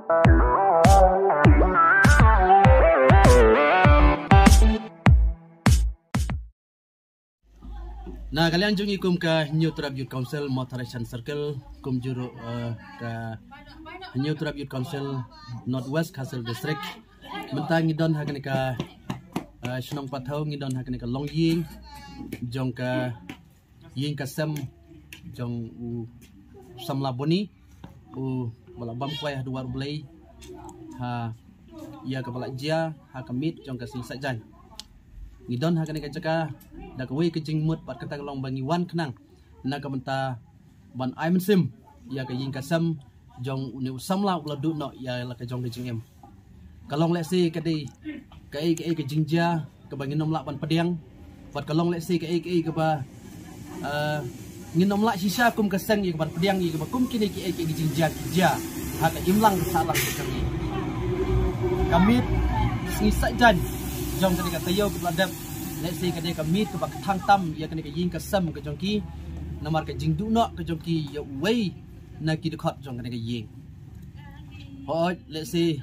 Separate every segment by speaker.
Speaker 1: Nah, kalian jungi kum ke New Trap Youth Council Motorization Circle kum juru ke New Trap Youth Council Northwest Castle District. Mentang ngidon hakan ka Shnong Patau ngidon hakan ka Long Ying jong ka Ying Kasem jong u Samla Boni u balabam kwai duar blai ha ia ka balajia ha kamit jong ka sing sajan. Ngidon hakan ka jaka dak wei ke jing mut pat kata long bangi wan kenang na ka menta ban aimen sim ya ka Ying Kasem jong uni Samla ula du no ya la ka jong ke jing em kalong let's say ke di ke jingja ke bangi nom lak ban pediang pat kalong let's say ke ba nginom lak sisa kum keseng ke ban pediang ke ba kum kini ke jingja ja ha ka imlang salang ke kami kami ni sajan jong ke ka tayo ke ladap let's say ke kami ke ba thang tam ya ke Ying Kasem ke jong ki namar ke jing du no ke jong ki ya wei na ki de khot jong ke Ying ho let's say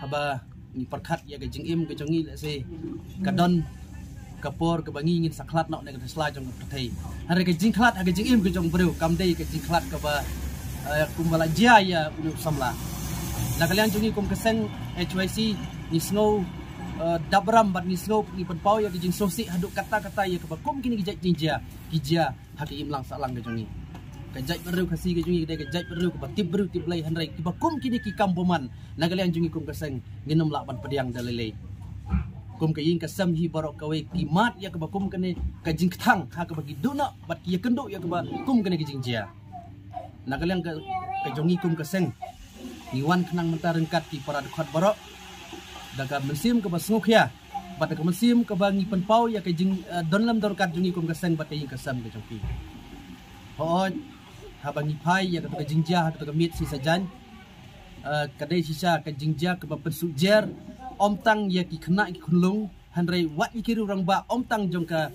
Speaker 1: haba ni perkat ya ke jing im ke jongi let's say kadon kapor ke bangi ngin saklat nok ne ke sla jong thai hari ke jing klat ke jing im ke jong bru kam dei ke jing klat ke ba kumbala jia ya unu Samla na kalian jongi kum keseng HYC ni snow dabram bat ni snow ni penpau ya ke jing sosi haduk kata-kata ya ke ba kum kini ke jing jia haki imlang salang ke jongi kajai beru kasih ke jungi kajai beru ke batib beru tiblai handrai ki bakum kini ki kamboman na kalian jungi kum keseng nginom lakban pediang dalele kum ke Ying Kasem hi barok kawe ki mat ya ke bakum kene ka jing thang ha ke bagi duna bat ki kendo ya ke ba kum kene ki jing jia na kalian ke jungi kum keseng niwan kenang mentar rengkat ki para dekat barok daga mensim ke basnguk ya bat ke mensim ke bangi penpau ya ke jing donlam dorkat jungi kum keseng bat Ying Kasem ke jongki ho habangi pai ya ketua jingja ketua mit si sajan kadai sisa ke jingja ke bapen sujer om tang ya ki kena ki kunlung handrai wat ikiru rang ba om tang jong ka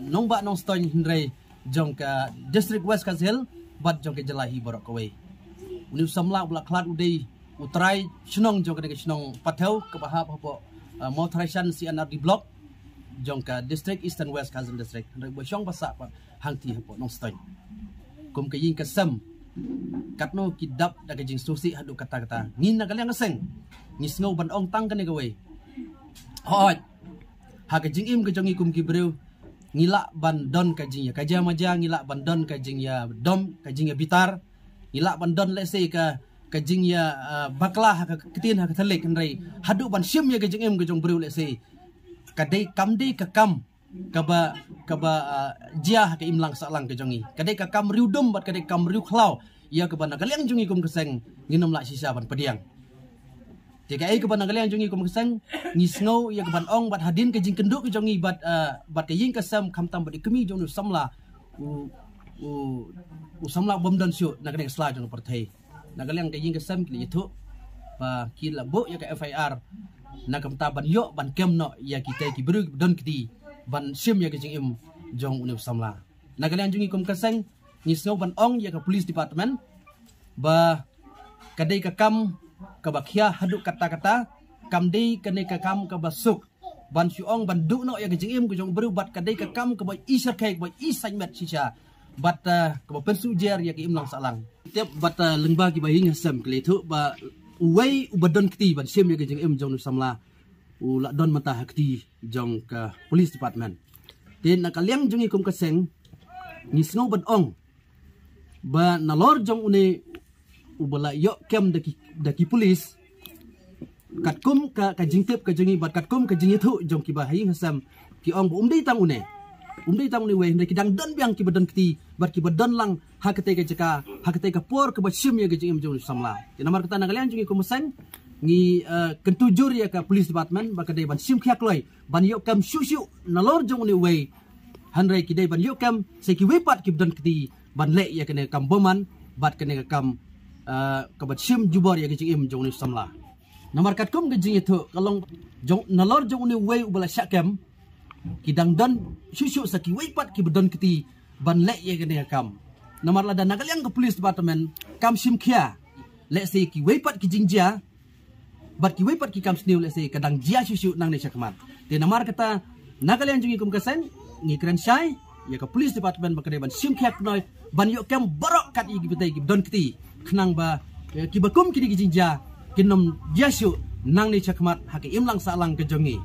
Speaker 1: nong ba nong stoin handrai jong ka district west Kazil bat jong ke jelahi borok kawe uni Samla bula klat udai utrai shnong jong ke shnong patau ke bahap hapo motorization CNRD block jong ka district eastern west Kazil district handrai bo syong pasak hangti hapo nong stoin kum ke Ying Kasem katno kidap da ke jing susi hadu kata-kata ngin na kalian ngeseng ngis ngau ban ong tang kene gawe hot ha ke jing im ke jongi kum ki breu ngila ban don ka jing ya kaja maja ngila ban don ka jing ya dom ka jing ya bitar ngila ban don let's say ka jing ya bakla ha ketin ha thelek ndai hadu ban sim ya ke jing im ke jong breu let's say kadai kam dei ka kam kaba jia ke imlang salang ke jongi kadai ka kam riudum bat kadai kam riu khlau ya ke bana kalian jongi kum keseng nginom lak sisa ban pediang tiga ke bana kalian jongi kum keseng ngisngau ya ke ban ong bat hadin ke jing kenduk ke jongi bat ke Ying Kasem kam tam bat kemi jong Samla u Samla bom dan syu na kadai sla jong perthai na kalian ke Ying Kasem ki itu ba kila bo ya ke FIR na kam ta ban yo ban kem no ya kita ki beru don kiti ban sim ya ke jing im jong uni Samla na kalian jungi kum keseng ngisno ban ong ya ke police department ba kadai ka kam ka bakhia hadu kata-kata kam dei kane ka kam ka basuk ban syong ban du no ya ke jing im ke jong berubat kadai ka kam ka boy isar kai boy isai met sisa bat ka pen sujer ya ke imlang salang tiap bat lengba ki Ying Kasem kle thu ba uwei ubadon kti ban sim ya ke jing im jong Samla ula don mata hakti jong ka police department tin na kaliang jungi kum keseng ngisngau ban ong ba nalor jong une ubala yo kem daki police katkum ka jingtip ka jungi bat katkum ka jingi thu jong ki ba Ying Kasem ki ong umdei tang une we ndai kidang don biang ki badon kti bat ki badon lang hakate ka jaka hakate ka por ka ba sim ya ga jing im jong Samla tin namar kata na kalian jungi kum keseng ni kentujur ya ke police department ba kadai ban sim khyak loi ban yo kam shu nalor jong ni we handrai kidai ban yo kam se ki wepat ki don kti ban le ya kene kam boman bat kene kam ka bat sim jubor ya ke jing im jong ni Samla namar kat kum ke jing itu kalong jong nalor jong ni we ubala syakam kidang don shu se ki wepat ki don kti ban le ya kene kam namar la dan kalian ke police department kam sim khya let's say ki weipat ki jingjia bat ki weipat ki kam sniu let's say kadang jia shu nang ne chakmat te namar kata Nagaland jungi kum kasen ni kren syai ya ka police department bakade ban sim khak noi ban yo kem borok kat igi bitai gi don kiti khnang ba ki bakum ki jingjia kinom jia shu nang ne chakmat hake imlang salang ke jongi